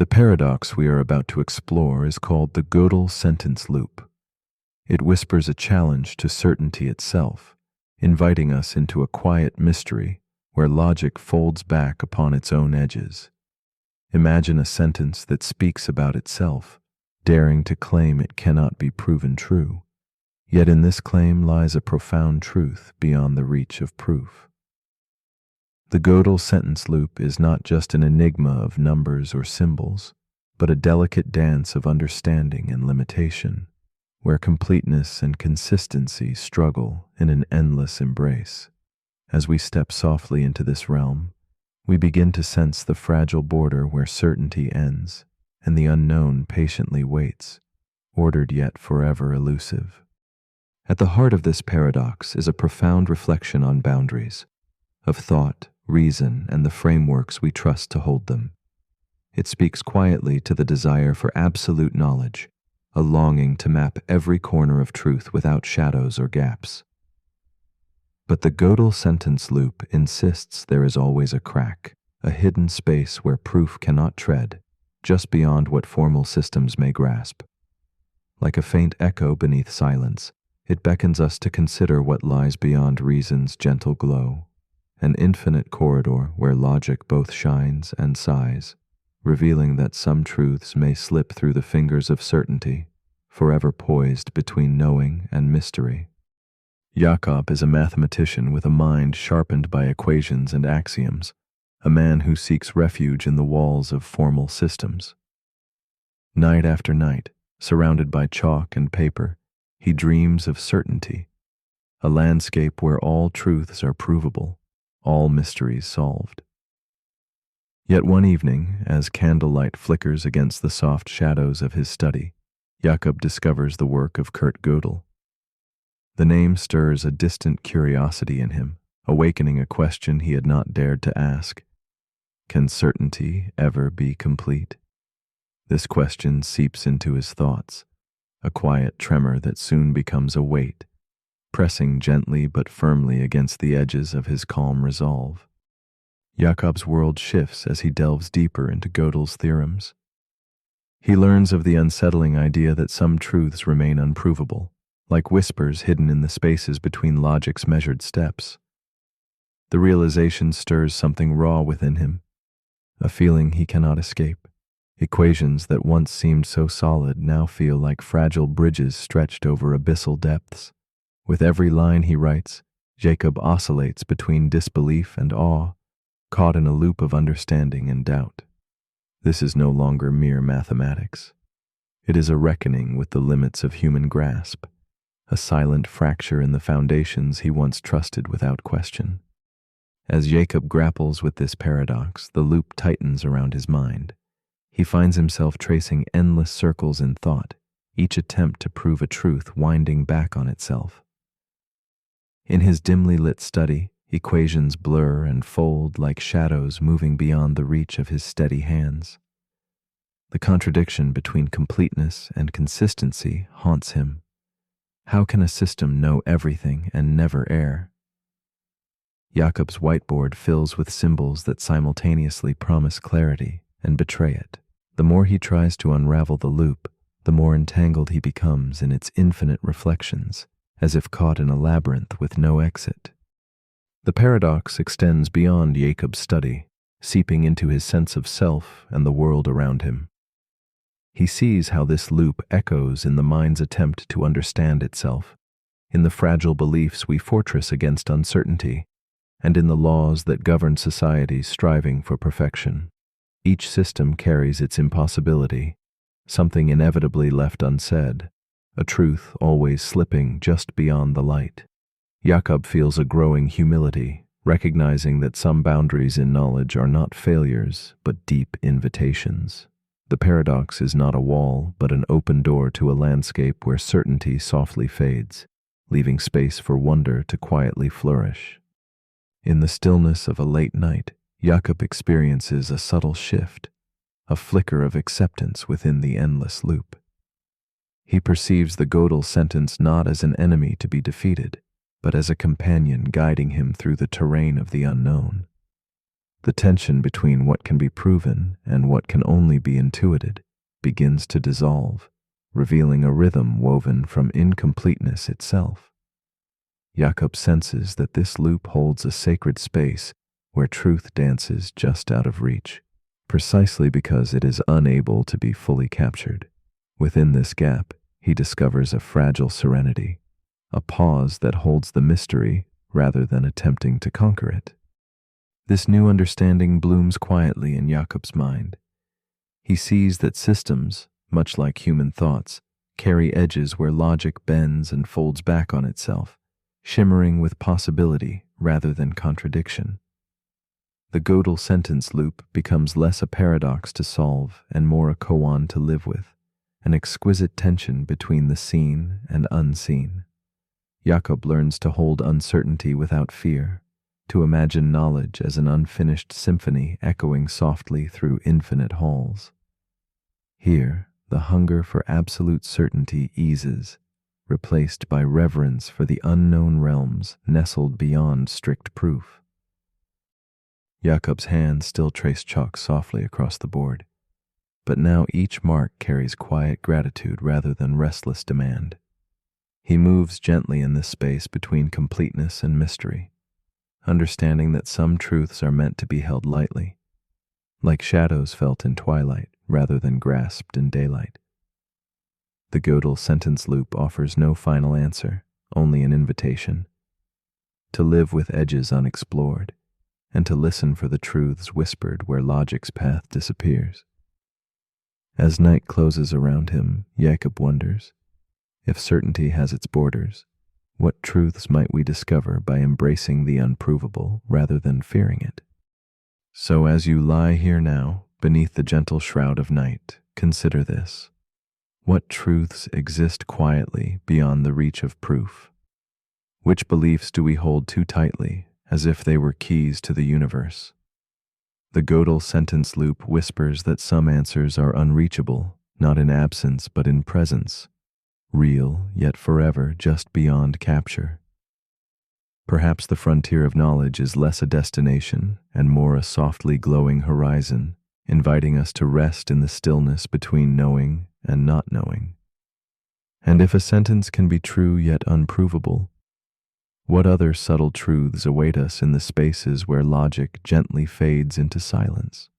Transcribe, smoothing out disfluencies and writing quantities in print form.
The paradox we are about to explore is called the Gödel Sentence Loop. It whispers a challenge to certainty itself, inviting us into a quiet mystery where logic folds back upon its own edges. Imagine a sentence that speaks about itself, daring to claim it cannot be proven true. Yet in this claim lies a profound truth beyond the reach of proof. The Gödel sentence loop is not just an enigma of numbers or symbols, but a delicate dance of understanding and limitation, where completeness and consistency struggle in an endless embrace. As we step softly into this realm, we begin to sense the fragile border where certainty ends and the unknown patiently waits, ordered yet forever elusive. At the heart of this paradox is a profound reflection on boundaries, of thought, reason, and the frameworks we trust to hold them. It speaks quietly to the desire for absolute knowledge, a longing to map every corner of truth without shadows or gaps. But the Gödel sentence loop insists there is always a crack, a hidden space where proof cannot tread, just beyond what formal systems may grasp. Like a faint echo beneath silence, it beckons us to consider what lies beyond reason's gentle glow, an infinite corridor where logic both shines and sighs, revealing that some truths may slip through the fingers of certainty, forever poised between knowing and mystery. Jakob is a mathematician with a mind sharpened by equations and axioms, a man who seeks refuge in the walls of formal systems. Night after night, surrounded by chalk and paper, he dreams of certainty, a landscape where all truths are provable, all mysteries solved. Yet one evening, as candlelight flickers against the soft shadows of his study, Jakob discovers the work of Kurt Gödel. The name stirs a distant curiosity in him, awakening a question he had not dared to ask. Can certainty ever be complete? This question seeps into his thoughts, a quiet tremor that soon becomes a weight, pressing gently but firmly against the edges of his calm resolve. Jakob's world shifts as he delves deeper into Gödel's theorems. He learns of the unsettling idea that some truths remain unprovable, like whispers hidden in the spaces between logic's measured steps. The realization stirs something raw within him, a feeling he cannot escape. Equations that once seemed so solid now feel like fragile bridges stretched over abyssal depths. With every line he writes, Jacob oscillates between disbelief and awe, caught in a loop of understanding and doubt. This is no longer mere mathematics. It is a reckoning with the limits of human grasp, a silent fracture in the foundations he once trusted without question. As Jacob grapples with this paradox, the loop tightens around his mind. He finds himself tracing endless circles in thought, each attempt to prove a truth winding back on itself. In his dimly lit study, equations blur and fold like shadows moving beyond the reach of his steady hands. The contradiction between completeness and consistency haunts him. How can a system know everything and never err? Jakob's whiteboard fills with symbols that simultaneously promise clarity and betray it. The more he tries to unravel the loop, the more entangled he becomes in its infinite reflections, as if caught in a labyrinth with no exit. The paradox extends beyond Jacob's study, seeping into his sense of self and the world around him. He sees how this loop echoes in the mind's attempt to understand itself, in the fragile beliefs we fortress against uncertainty, and in the laws that govern societies striving for perfection. Each system carries its impossibility, something inevitably left unsaid, a truth always slipping just beyond the light. Jakob feels a growing humility, recognizing that some boundaries in knowledge are not failures, but deep invitations. The paradox is not a wall, but an open door to a landscape where certainty softly fades, leaving space for wonder to quietly flourish. In the stillness of a late night, Jakob experiences a subtle shift, a flicker of acceptance within the endless loop. He perceives the Gödel sentence not as an enemy to be defeated, but as a companion guiding him through the terrain of the unknown. The tension between what can be proven and what can only be intuited begins to dissolve, revealing a rhythm woven from incompleteness itself. Jakob senses that this loop holds a sacred space where truth dances just out of reach, precisely because it is unable to be fully captured. Within this gap, he discovers a fragile serenity, a pause that holds the mystery rather than attempting to conquer it. This new understanding blooms quietly in Jakob's mind. He sees that systems, much like human thoughts, carry edges where logic bends and folds back on itself, shimmering with possibility rather than contradiction. The Gödel sentence loop becomes less a paradox to solve and more a koan to live with, an exquisite tension between the seen and unseen. Jakob learns to hold uncertainty without fear, to imagine knowledge as an unfinished symphony echoing softly through infinite halls. Here, the hunger for absolute certainty eases, replaced by reverence for the unknown realms nestled beyond strict proof. Jakob's hands still trace chalk softly across the board, but now each mark carries quiet gratitude rather than restless demand. He moves gently in this space between completeness and mystery, understanding that some truths are meant to be held lightly, like shadows felt in twilight rather than grasped in daylight. The Gödel sentence loop offers no final answer, only an invitation to live with edges unexplored, and to listen for the truths whispered where logic's path disappears. As night closes around him, Jakob wonders, if certainty has its borders, what truths might we discover by embracing the unprovable rather than fearing it? So as you lie here now, beneath the gentle shroud of night, consider this. What truths exist quietly beyond the reach of proof? Which beliefs do we hold too tightly, as if they were keys to the universe? The Gödel sentence loop whispers that some answers are unreachable, not in absence but in presence, real yet forever just beyond capture. Perhaps the frontier of knowledge is less a destination and more a softly glowing horizon, inviting us to rest in the stillness between knowing and not knowing. And if a sentence can be true yet unprovable, what other subtle truths await us in the spaces where logic gently fades into silence?